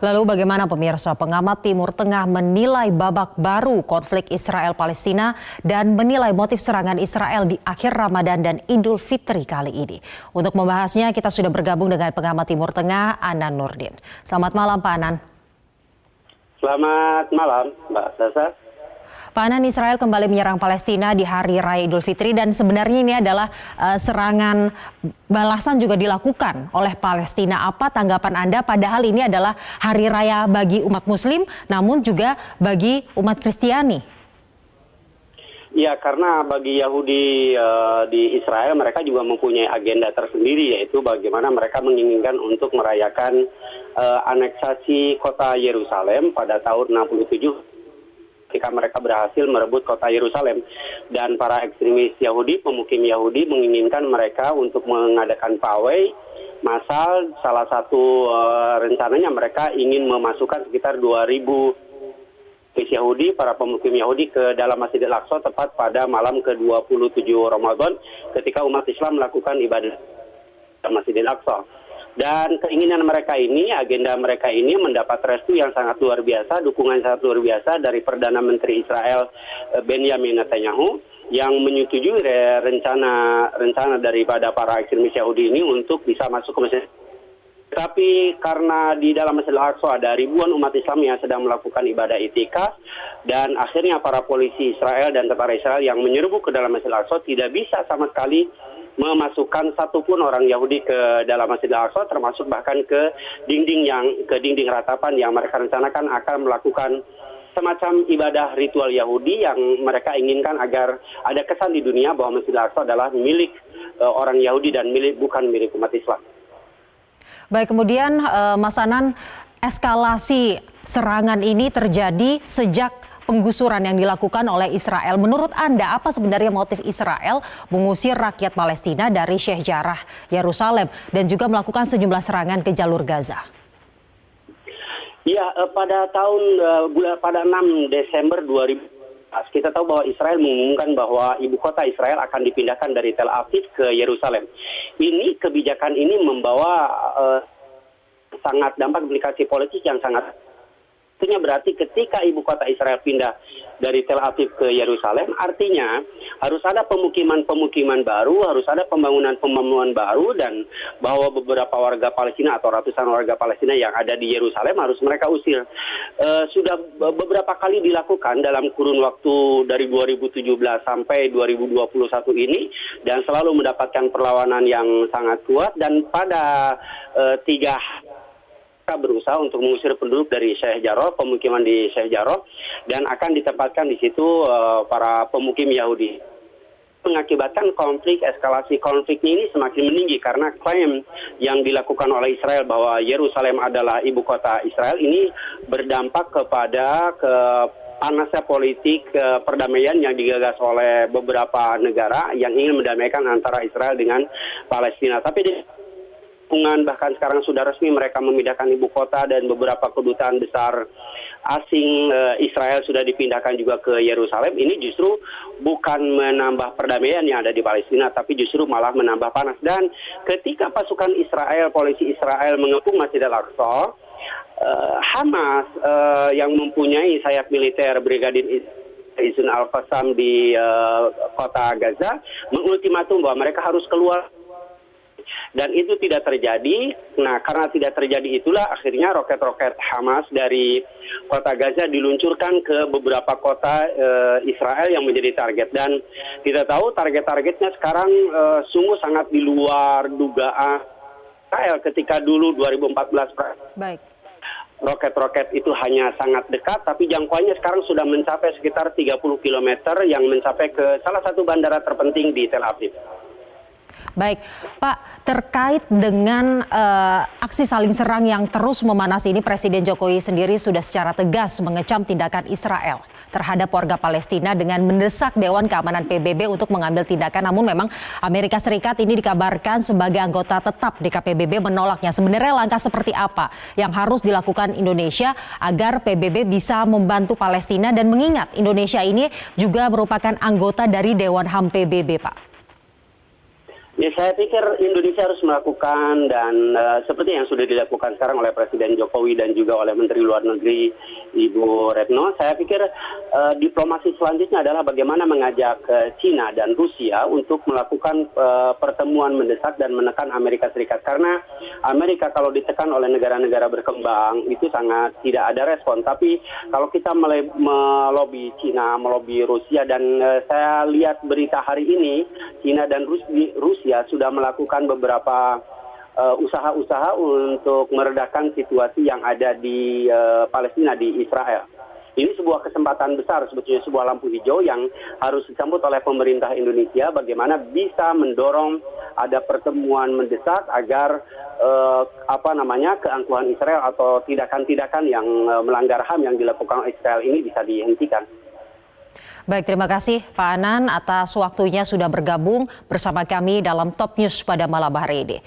Lalu bagaimana pemirsa, pengamat Timur Tengah menilai babak baru konflik Israel-Palestina dan menilai motif serangan Israel di akhir Ramadan dan Idul Fitri kali ini. Untuk membahasnya kita sudah bergabung dengan pengamat Timur Tengah Anan Nurdin. Selamat malam Pak Anan. Selamat malam Mbak Sasa. Pak Anan, Israel kembali menyerang Palestina di Hari Raya Idul Fitri dan sebenarnya ini adalah serangan balasan juga dilakukan oleh Palestina. Apa tanggapan Anda? Padahal ini adalah Hari Raya bagi umat Muslim namun juga bagi umat Kristiani. Ya, karena bagi Yahudi di Israel mereka juga mempunyai agenda tersendiri, yaitu bagaimana mereka menginginkan untuk merayakan aneksasi kota Yerusalem pada tahun 67. Ketika mereka berhasil merebut kota Yerusalem, dan para ekstremis Yahudi, pemukim Yahudi menginginkan mereka untuk mengadakan pawai massal. Salah satu rencananya mereka ingin memasukkan sekitar 2.000 Yahudi, para pemukim Yahudi ke dalam Masjid Al-Aqsa tepat pada malam ke-27 Ramadan ketika umat Islam melakukan ibadah di Masjid Al-Aqsa. Dan keinginan mereka ini, agenda mereka ini mendapat restu yang sangat luar biasa, dukungan sangat luar biasa dari Perdana Menteri Israel Benjamin Netanyahu yang menyetujui rencana daripada para ekstremis Yahudi ini untuk bisa masuk ke Mesir. Tapi karena di dalam Masjid Al-Aqsa ada ribuan umat Islam yang sedang melakukan ibadah itikaf, dan akhirnya para polisi Israel dan tentara Israel yang menyerbu ke dalam Masjid Al-Aqsa tidak bisa sama sekali memasukkan satupun orang Yahudi ke dalam Masjid Al-Aqsa, termasuk bahkan ke dinding ratapan yang mereka rencanakan akan melakukan semacam ibadah ritual Yahudi yang mereka inginkan agar ada kesan di dunia bahwa Masjid Al-Aqsa adalah milik orang Yahudi dan bukan milik umat Islam. Baik, kemudian Mas Anan, eskalasi serangan ini terjadi sejak penggusuran yang dilakukan oleh Israel. Menurut Anda, apa sebenarnya motif Israel mengusir rakyat Palestina dari Sheikh Jarrah, Yerusalem, dan juga melakukan sejumlah serangan ke jalur Gaza? Ya, pada 6 Desember 2000, kita tahu bahwa Israel mengumumkan bahwa ibu kota Israel akan dipindahkan dari Tel Aviv ke Yerusalem. Ini kebijakan ini membawa sangat dampak implikasi politik yang sangat. Artinya berarti ketika ibu kota Israel pindah dari Tel Aviv ke Yerusalem, artinya harus ada pemukiman baru, harus ada pembangunan baru, dan bahwa beberapa warga Palestina atau ratusan warga Palestina yang ada di Yerusalem harus mereka usir. Sudah beberapa kali dilakukan dalam kurun waktu dari 2017 sampai 2021 ini, dan selalu mendapatkan perlawanan yang sangat kuat, dan pada 3 berusaha untuk mengusir penduduk dari Sheikh Jarrah, pemukiman di Sheikh Jarrah, dan akan ditempatkan di situ para pemukim Yahudi. Mengakibatkan eskalasi konfliknya ini semakin meninggi karena klaim yang dilakukan oleh Israel bahwa Yerusalem adalah ibu kota Israel ini berdampak kepada panasnya politik perdamaian yang digagas oleh beberapa negara yang ingin mendamaikan antara Israel dengan Palestina. Tapi bahkan sekarang sudah resmi mereka memindahkan ibu kota, dan beberapa kedutaan besar asing Israel sudah dipindahkan juga ke Yerusalem. Ini justru bukan menambah perdamaian yang ada di Palestina, tapi justru malah menambah panas. Dan ketika pasukan Israel, polisi Israel mengepung Masjid Al-Aqsa, Hamas yang mempunyai sayap militer Brigadir Izun Al-Qassam di kota Gaza mengultimatum bahwa mereka harus keluar. Dan itu tidak terjadi. Nah, karena tidak terjadi itulah akhirnya roket-roket Hamas dari kota Gaza diluncurkan ke beberapa kota Israel yang menjadi target. Dan kita tahu target-targetnya sekarang sungguh sangat di luar dugaan Israel. Ketika dulu 2014 Baik. roket-roket itu hanya sangat dekat, tapi jangkauannya sekarang sudah mencapai sekitar 30 km yang mencapai ke salah satu bandara terpenting di Tel Aviv. Baik, Pak, terkait dengan aksi saling serang yang terus memanas ini, Presiden Jokowi sendiri sudah secara tegas mengecam tindakan Israel terhadap warga Palestina dengan mendesak Dewan Keamanan PBB untuk mengambil tindakan. Namun memang Amerika Serikat ini dikabarkan sebagai anggota tetap DKPBB menolaknya. Sebenarnya langkah seperti apa yang harus dilakukan Indonesia agar PBB bisa membantu Palestina, dan mengingat Indonesia ini juga merupakan anggota dari Dewan HAM PBB, Pak? Ya, saya pikir Indonesia harus melakukan dan seperti yang sudah dilakukan sekarang oleh Presiden Jokowi dan juga oleh Menteri Luar Negeri Ibu Retno, saya pikir diplomasi selanjutnya adalah bagaimana mengajak China dan Rusia untuk melakukan pertemuan mendesak dan menekan Amerika Serikat. Karena Amerika kalau ditekan oleh negara-negara berkembang itu sangat tidak ada respon. Tapi kalau kita melobi China, melobi Rusia, dan saya lihat berita hari ini, China dan Rusia sudah melakukan beberapa usaha-usaha untuk meredakan situasi yang ada di Palestina, di Israel. Ini sebuah kesempatan besar, sebetulnya sebuah lampu hijau yang harus disambut oleh pemerintah Indonesia, bagaimana bisa mendorong ada pertemuan mendesak agar keangkuhan Israel atau tindakan-tindakan yang melanggar HAM yang dilakukan Israel ini bisa dihentikan. Baik, terima kasih Pak Anan atas waktunya sudah bergabung bersama kami dalam Top News pada malam hari ini.